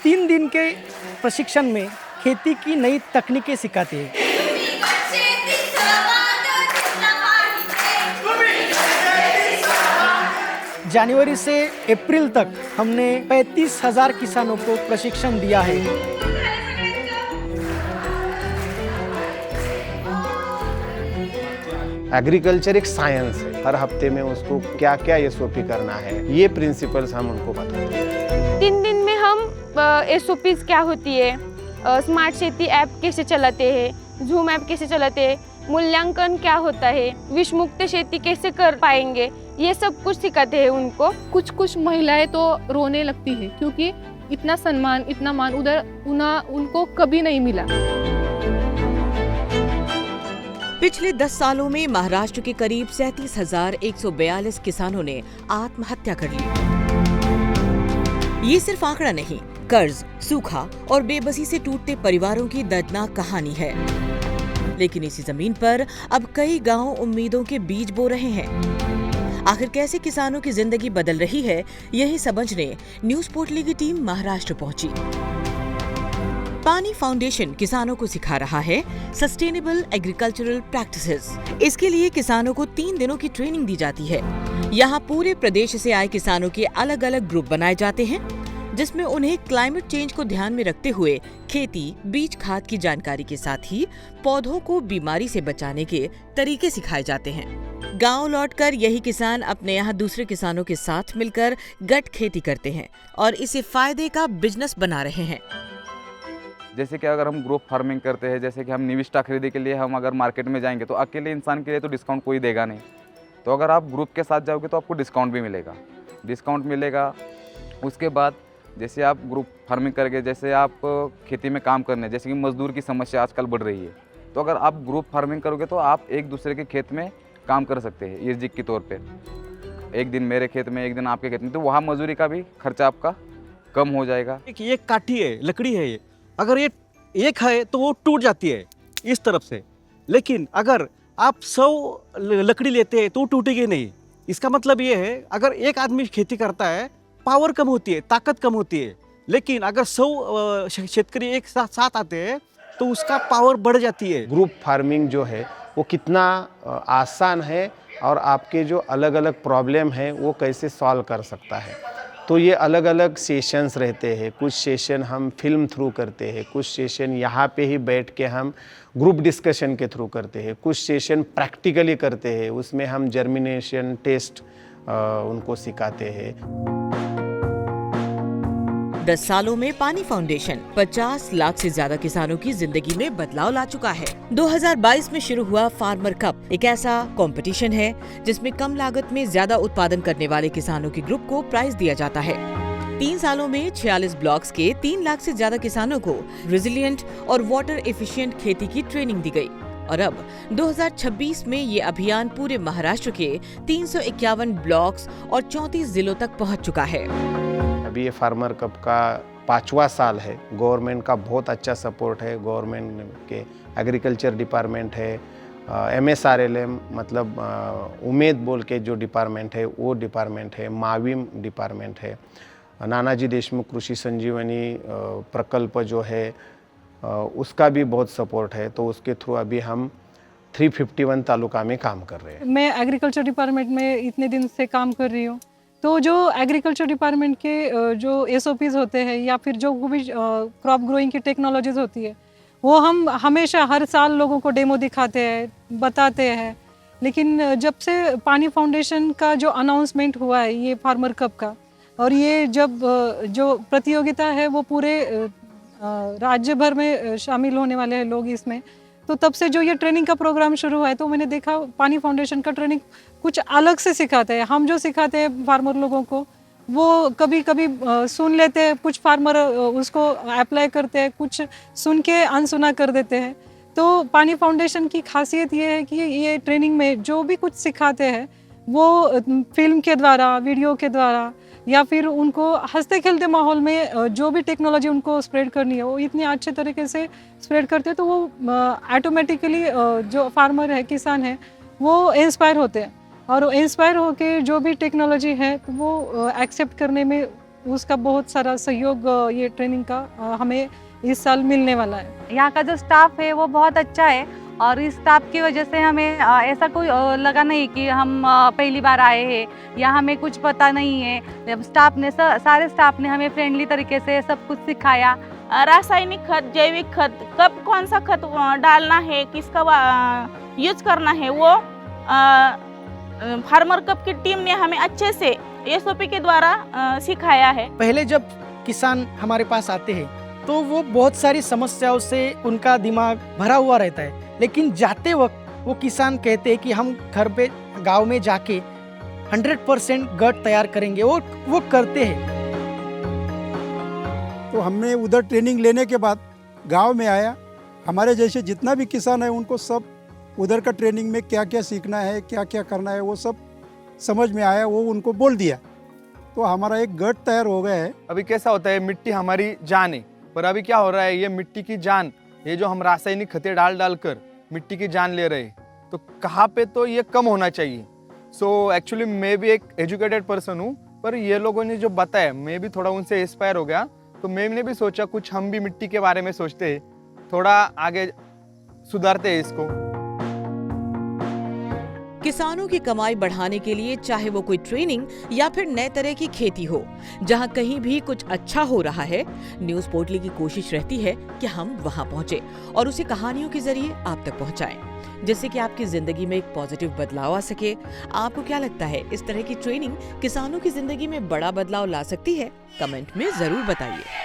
तीन दिन के प्रशिक्षण में खेती की नई तकनीकें सिखाते हैं। जनवरी से अप्रैल तक हमने 35,000 किसानों को प्रशिक्षण दिया है। एग्रीकल्चर एक साइंस है, हर हफ्ते में उसको क्या क्या एसओपी करना है, ये प्रिंसिपल्स हम उनको बताते हैं। 3 दिन में हम एसओपीज क्या होती है, स्मार्ट खेती ऐप कैसे चलाते हैं, झूम ऐप कैसे चलाते हैं, मूल्यांकन क्या होता है, विष मुक्त खेती कैसे कर पाएंगे, ये सब कुछ सिखाते हैं उनको। कुछ महिलाएं तो रोने लगती है क्योंकि इतना सम्मान, इतना मान उनको कभी नहीं मिला। पिछले 10 सालों में महाराष्ट्र के करीब 37,142 किसानों ने आत्महत्या कर ली। ये सिर्फ आंकड़ा नहीं, कर्ज, सूखा और बेबसी से टूटते परिवारों की दर्दनाक कहानी है। लेकिन इसी जमीन पर अब कई गांव उम्मीदों के बीज बो रहे हैं। आखिर कैसे किसानों की जिंदगी बदल रही है, यही समझने न्यूज पोर्टली की टीम महाराष्ट्र पहुंची। पानी फाउंडेशन किसानों को सिखा रहा है सस्टेनेबल एग्रीकल्चरल प्रैक्टिसेस। इसके लिए किसानों को 3 दिनों की ट्रेनिंग दी जाती है। यहाँ पूरे प्रदेश से आए किसानों के अलग अलग ग्रुप बनाए जाते हैं, जिसमें उन्हें क्लाइमेट चेंज को ध्यान में रखते हुए खेती, बीज, खाद की जानकारी के साथ ही पौधों को बीमारी से बचाने के तरीके सिखाए जाते हैं। गांव लौटकर यही किसान अपने यहाँ दूसरे किसानों के साथ मिलकर गठ खेती करते हैं और इसे फायदे का बिजनेस बना रहे हैं। जैसे कि अगर हम ग्रुप फार्मिंग करते हैं, जैसे कि हम निविष्ठा खरीदी के लिए हम अगर मार्केट में जाएंगे तो अकेले इंसान के लिए तो डिस्काउंट कोई देगा नहीं। तो अगर आप ग्रुप के साथ जाओगे तो आपको डिस्काउंट भी मिलेगा। उसके बाद जैसे आप ग्रुप फार्मिंग करके, जैसे आप खेती में काम करने, जैसे कि मजदूर की समस्या आजकल बढ़ रही है, तो अगर आप ग्रुप फार्मिंग करोगे तो आप एक दूसरे के खेत में काम कर सकते हैं इर्जिक के तौर पे। एक दिन मेरे खेत में, एक दिन आपके खेत में, तो वहाँ मजदूरी का भी खर्चा आपका कम हो जाएगा। ये काठी है, लकड़ी है, ये अगर ये एक है तो वो टूट जाती है इस तरफ से, लेकिन अगर आप 100 लकड़ी लेते हैं तो वो टूटेगी नहीं। इसका मतलब ये है, अगर एक आदमी खेती करता है पावर कम होती है, ताकत कम होती है, लेकिन अगर 100 शेतकरी एक साथ आते हैं तो उसका पावर बढ़ जाती है। ग्रुप फार्मिंग जो है वो कितना आसान है और आपके जो अलग अलग प्रॉब्लम है वो कैसे सॉल्व कर सकता है। तो ये अलग अलग सेशंस रहते हैं। कुछ सेशन हम फिल्म थ्रू करते हैं, कुछ सेशन यहाँ पे ही बैठ के हम ग्रुप डिस्कशन के थ्रू करते हैं, कुछ सेशन प्रैक्टिकली करते हैं, उसमें हम जर्मिनेशन टेस्ट उनको सिखाते हैं। 10 सालों में पानी फाउंडेशन 50 लाख से ज्यादा किसानों की जिंदगी में बदलाव ला चुका है। 2022 में शुरू हुआ फार्मर कप एक ऐसा कंपटीशन है जिसमें कम लागत में ज्यादा उत्पादन करने वाले किसानों के ग्रुप को प्राइज दिया जाता है। 3 सालों में 46 ब्लॉक्स के 3 लाख से ज्यादा किसानों को रेजिलिएंट और वाटर एफिशिएंट खेती की ट्रेनिंग दी गई और अब 2026 में ये अभियान पूरे महाराष्ट्र के 351 ब्लॉक्स और 34 जिलों तक पहुँच चुका है। अभी ये फार्मर कप का 5वां साल है। गवर्नमेंट का बहुत अच्छा सपोर्ट है। गवर्नमेंट के एग्रीकल्चर डिपार्टमेंट है, MSRLM मतलब उमेद बोल के जो डिपार्टमेंट है वो डिपार्टमेंट है, माविम डिपार्टमेंट है, नानाजी देशमुख कृषि संजीवनी प्रकल्प जो है उसका भी बहुत सपोर्ट है। तो उसके थ्रू अभी हम 351 तालुका में काम कर रहे हैं। मैं एग्रीकल्चर डिपार्टमेंट में इतने दिन से काम कर रही हूँ, तो जो एग्रीकल्चर डिपार्टमेंट के जो SOPs होते हैं या फिर जो भी क्रॉप ग्रोइंग की टेक्नोलॉजीज होती है वो हम हमेशा हर साल लोगों को डेमो दिखाते हैं, बताते हैं। लेकिन जब से पानी फाउंडेशन का जो अनाउंसमेंट हुआ है ये फार्मर कप का, और ये जब जो प्रतियोगिता है वो पूरे राज्य भर में शामिल होने वाले हैं लोग इसमें, तो तब से जो ये ट्रेनिंग का प्रोग्राम शुरू हुआ है तो मैंने देखा पानी फाउंडेशन का ट्रेनिंग कुछ अलग से सिखाते हैं। हम जो सिखाते हैं फार्मर लोगों को वो कभी कभी सुन लेते हैं, कुछ फार्मर उसको अप्लाई करते हैं, कुछ सुन के अनसुना कर देते हैं। तो पानी फाउंडेशन की खासियत ये है कि ये ट्रेनिंग में जो भी कुछ सिखाते हैं वो फिल्म के द्वारा, वीडियो के द्वारा या फिर उनको हंसते खेलते माहौल में जो भी टेक्नोलॉजी उनको स्प्रेड करनी है वो इतने अच्छे तरीके से स्प्रेड करते हैं, तो वो ऑटोमेटिकली जो फार्मर है, किसान है, वो इंस्पायर होते हैं और इंस्पायर होके जो भी टेक्नोलॉजी है तो वो एक्सेप्ट करने में उसका बहुत सारा सहयोग ये ट्रेनिंग का हमें इस साल मिलने वाला है। यहाँ का जो स्टाफ है वो बहुत अच्छा है और इस स्टाफ की वजह से हमें ऐसा कोई लगा नहीं कि हम पहली बार आए हैं या हमें कुछ पता नहीं है। स्टाफ ने सारे स्टाफ ने हमें फ्रेंडली तरीके से सब कुछ सिखाया। रासायनिक खत, जैविक खत, कब कौन सा खत डालना है, किसका यूज करना है, वो फार्मर कप की टीम ने हमें अच्छे से एसओपी के द्वारा सिखाया है। पहले जब किसान हमारे पास आते हैं तो वो बहुत सारी समस्याओं से उनका दिमाग भरा हुआ रहता है, लेकिन जाते वक्त वो किसान कहते हैं कि हम घर पे गांव में जाके 100% गट तैयार करेंगे, वो करते हैं। तो हमने उधर ट्रेनिंग लेने के बाद गांव में आया, हमारे जैसे जितना भी किसान है उनको सब उधर का ट्रेनिंग में क्या क्या सीखना है, क्या क्या करना है, वो सब समझ में आया, वो उनको बोल दिया, तो हमारा एक गट तैयार हो गया है। अभी कैसा होता है, मिट्टी हमारी जान है, पर अभी क्या हो रहा है, ये मिट्टी की जान, ये जो हम रासायनिक खतें डाल कर मिट्टी की जान ले रहे हैं, तो कहाँ पे तो ये कम होना चाहिए। सो एक्चुअली मैं भी एक एजुकेटेड पर्सन हूँ, पर ये लोगों ने जो बताया मैं भी थोड़ा उनसे इंस्पायर हो गया, तो मैंने भी सोचा कुछ हम भी मिट्टी के बारे में सोचते हैं, थोड़ा आगे सुधारते हैं इसको। किसानों की कमाई बढ़ाने के लिए चाहे वो कोई ट्रेनिंग या फिर नए तरह की खेती हो, जहां कहीं भी कुछ अच्छा हो रहा है, न्यूज पोर्टली की कोशिश रहती है कि हम वहां पहुंचे और उसे कहानियों के जरिए आप तक पहुंचाएं, जिससे कि आपकी जिंदगी में एक पॉजिटिव बदलाव आ सके। आपको क्या लगता है, इस तरह की ट्रेनिंग किसानों की जिंदगी में बड़ा बदलाव ला सकती है? कमेंट में जरूर बताइए।